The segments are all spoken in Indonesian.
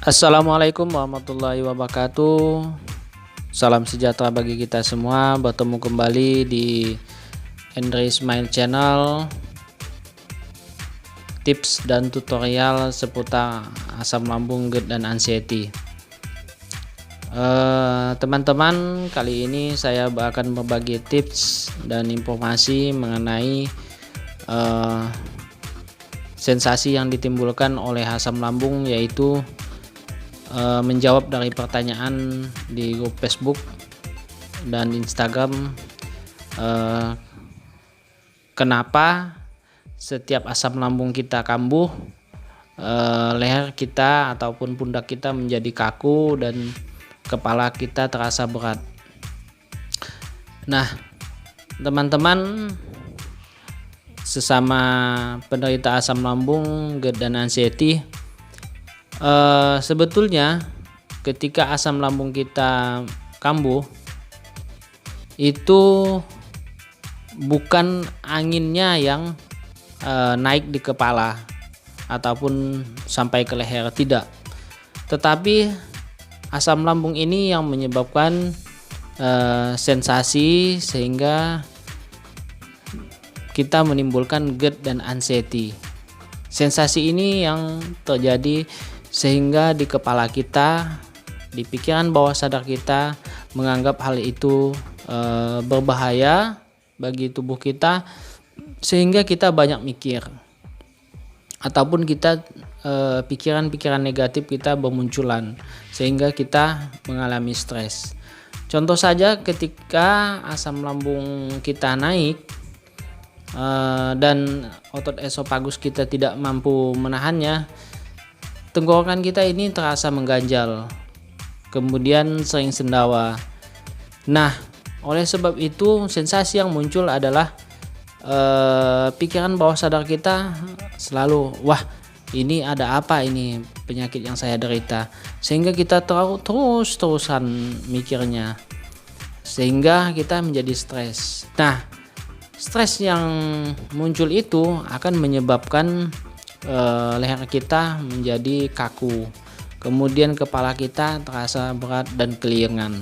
Assalamualaikum warahmatullahi wabarakatuh. Salam sejahtera bagi kita semua. Bertemu kembali di Andre Ismail Channel. Tips dan tutorial seputar asam lambung, GERD dan anxiety. Teman-teman, kali ini saya akan berbagi tips dan informasi mengenai sensasi yang ditimbulkan oleh asam lambung, yaitu menjawab dari pertanyaan di grup Facebook dan Instagram, kenapa setiap asam lambung kita kambuh, leher kita ataupun pundak kita menjadi kaku dan kepala kita terasa berat. Nah, teman-teman, sesama penderita asam lambung, GERD dan anxiety, sebetulnya ketika asam lambung kita kambuh, itu bukan anginnya yang naik di kepala ataupun sampai ke leher, tidak, tetapi asam lambung ini yang menyebabkan sensasi sehingga kita menimbulkan GERD dan anxiety. Sensasi ini yang terjadi sehingga di kepala kita, di pikiran bawah sadar kita menganggap hal itu berbahaya bagi tubuh kita, sehingga kita banyak mikir ataupun kita pikiran-pikiran negatif kita bermunculan sehingga kita mengalami stres. Contoh saja, ketika asam lambung kita naik dan otot esofagus kita tidak mampu menahannya, tenggorokan kita ini terasa mengganjal, kemudian sering sendawa. Nah, oleh sebab itu sensasi yang muncul adalah pikiran bawah sadar kita selalu, wah, ini ada apa, ini penyakit yang saya derita, sehingga kita terus-terusan mikirnya, sehingga kita menjadi stres. Nah, stres yang muncul itu akan menyebabkan leher kita menjadi kaku, kemudian kepala kita terasa berat dan keliengan.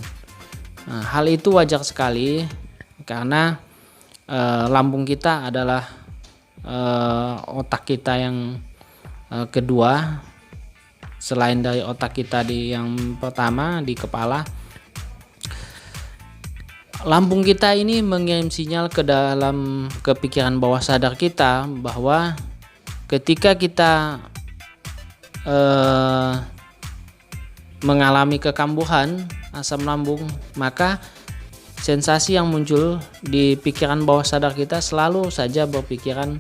Nah, hal itu wajar sekali karena lambung kita adalah otak kita yang kedua selain dari otak kita yang pertama di kepala. Lambung kita ini mengirim sinyal ke dalam kepikiran bawah sadar kita bahwa ketika kita mengalami kekambuhan asam lambung, maka sensasi yang muncul di pikiran bawah sadar kita selalu saja berpikiran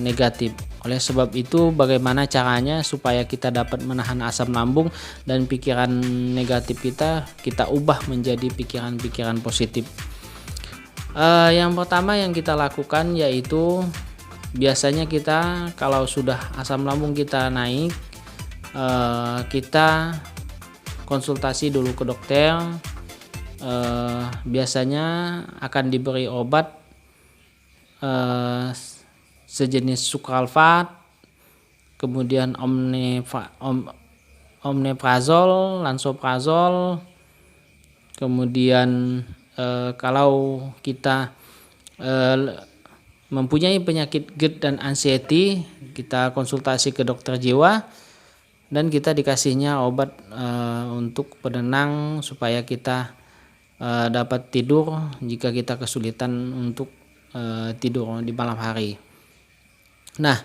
negatif. Oleh sebab itu, bagaimana caranya supaya kita dapat menahan asam lambung dan pikiran negatif kita ubah menjadi pikiran-pikiran positif? Yang pertama yang kita lakukan yaitu, biasanya kita kalau sudah asam lambung kita naik, kita konsultasi dulu ke dokter. Biasanya akan diberi obat sejenis sukralfat, kemudian omeprazol, lansoprazol. Kemudian kalau kita mempunyai penyakit GERD dan anxiety, kita konsultasi ke dokter jiwa dan kita dikasihnya obat untuk penenang supaya kita dapat tidur jika kita kesulitan untuk tidur di malam hari. Nah,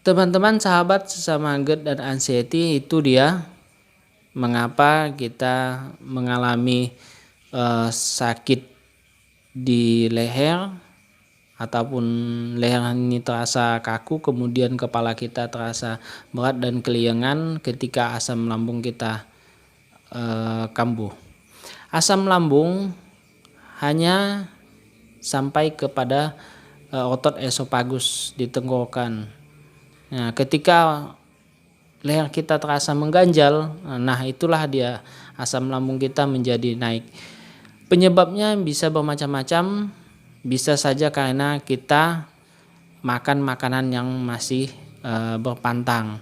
teman-teman, sahabat, sesama GERD dan anxiety, itu dia mengapa kita mengalami sakit di leher ataupun leher ini terasa kaku, kemudian kepala kita terasa berat dan keliengan ketika asam lambung kita kambuh. Asam lambung hanya sampai kepada otot esofagus di tenggorokan. Nah, ketika leher kita terasa mengganjal, nah itulah dia asam lambung kita menjadi naik. Penyebabnya bisa bermacam-macam. Bisa saja karena kita makan makanan yang masih berpantang.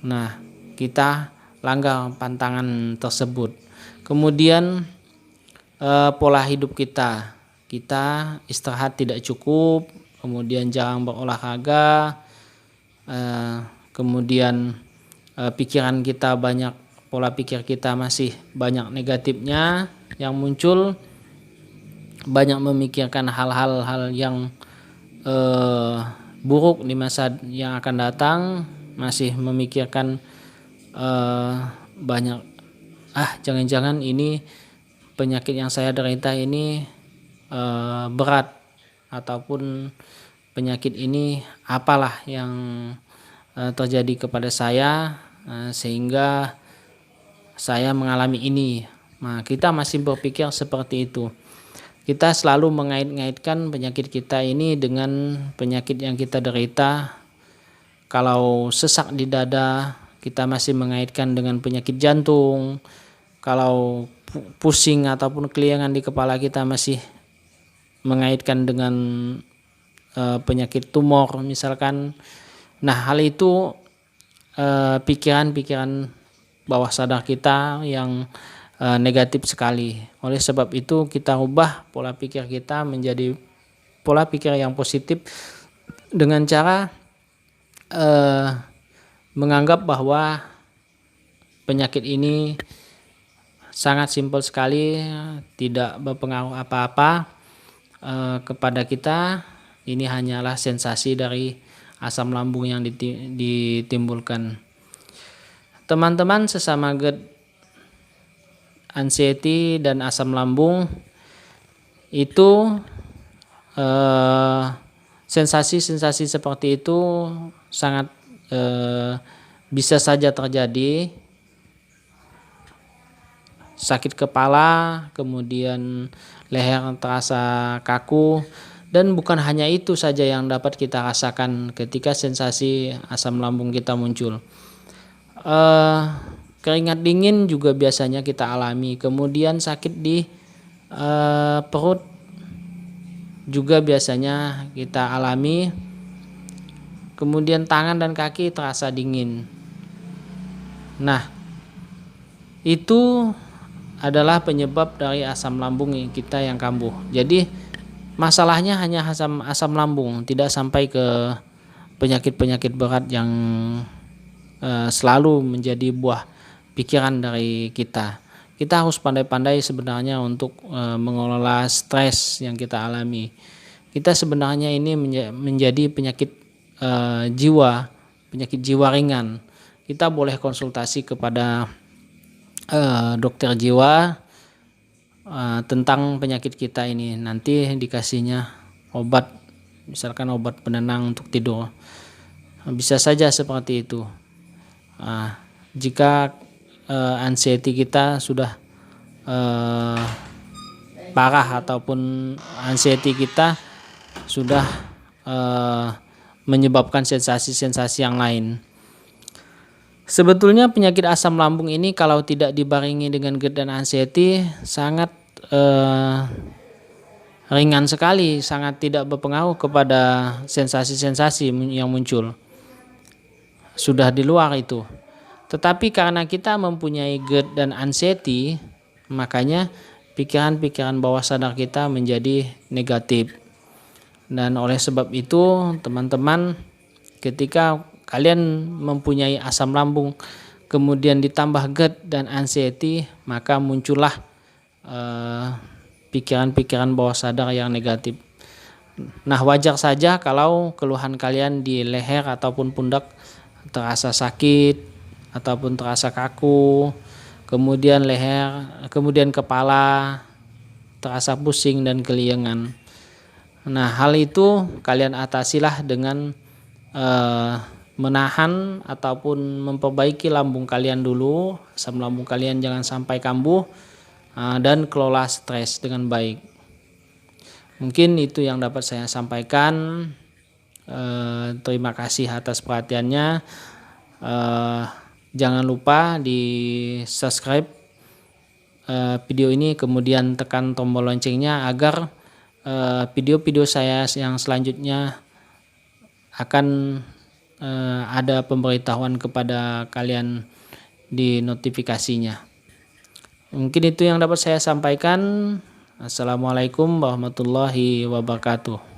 Nah, kita langgar pantangan tersebut. Kemudian pola hidup kita istirahat tidak cukup, kemudian jarang berolahraga, kemudian pikiran kita banyak, pola pikir kita masih banyak negatifnya yang muncul, banyak memikirkan hal-hal yang buruk di masa yang akan datang, masih memikirkan banyak, jangan-jangan ini penyakit yang saya derita ini berat, ataupun penyakit ini apalah yang terjadi kepada saya sehingga saya mengalami ini. Nah, kita masih berpikir seperti itu. Kita selalu mengait-ngaitkan penyakit kita ini dengan penyakit yang kita derita. Kalau sesak di dada, kita masih mengaitkan dengan penyakit jantung. Kalau pusing ataupun keliangan di kepala, kita masih mengaitkan dengan penyakit tumor misalkan. Nah, hal itu pikiran-pikiran bawah sadar kita yang negatif sekali. Oleh sebab itu kita ubah pola pikir kita menjadi pola pikir yang positif dengan cara menganggap bahwa penyakit ini sangat simpel sekali, tidak berpengaruh apa-apa kepada kita. Ini hanyalah sensasi dari asam lambung yang ditimbulkan. Teman-teman, sesama GERD, anxiety dan asam lambung itu sensasi-sensasi seperti itu sangat bisa saja terjadi. Sakit kepala, kemudian leher terasa kaku, dan bukan hanya itu saja yang dapat kita rasakan ketika sensasi asam lambung kita muncul. Keringat dingin juga biasanya kita alami, kemudian sakit di perut juga biasanya kita alami, kemudian tangan dan kaki terasa dingin. Nah, itu adalah penyebab dari asam lambung kita yang kambuh. Jadi masalahnya hanya asam lambung, tidak sampai ke penyakit-penyakit berat yang selalu menjadi buah pikiran dari kita. Kita harus pandai-pandai sebenarnya untuk mengelola stres yang kita alami. Kita sebenarnya ini menjadi penyakit jiwa, penyakit jiwa ringan. Kita boleh konsultasi kepada dokter jiwa tentang penyakit kita ini. Nanti dikasihnya obat, misalkan obat penenang untuk tidur. Bisa saja seperti itu. Jika anxiety kita sudah parah, ataupun anxiety kita sudah menyebabkan sensasi-sensasi yang lain. Sebetulnya penyakit asam lambung ini kalau tidak dibarengi dengan GERD dan anxiety sangat ringan sekali, sangat tidak berpengaruh kepada sensasi-sensasi yang muncul. Sudah di luar itu. Tetapi karena kita mempunyai GERD dan anxiety, makanya pikiran-pikiran bawah sadar kita menjadi negatif. Dan oleh sebab itu, teman-teman, ketika kalian mempunyai asam lambung, kemudian ditambah GERD dan anxiety, maka muncullah pikiran-pikiran bawah sadar yang negatif. Nah, wajar saja kalau keluhan kalian di leher ataupun pundak terasa sakit ataupun terasa kaku, kemudian leher, kemudian kepala terasa pusing dan keliengan. Nah, hal itu kalian atasilah dengan menahan ataupun memperbaiki lambung kalian dulu, asam lambung kalian jangan sampai kambuh, dan kelola stres dengan baik. Mungkin itu yang dapat saya sampaikan. Terima kasih atas perhatiannya. Jangan lupa di subscribe video ini, kemudian tekan tombol loncengnya agar video-video saya yang selanjutnya akan ada pemberitahuan kepada kalian di notifikasinya. Mungkin itu yang dapat saya sampaikan. Assalamualaikum warahmatullahi wabarakatuh.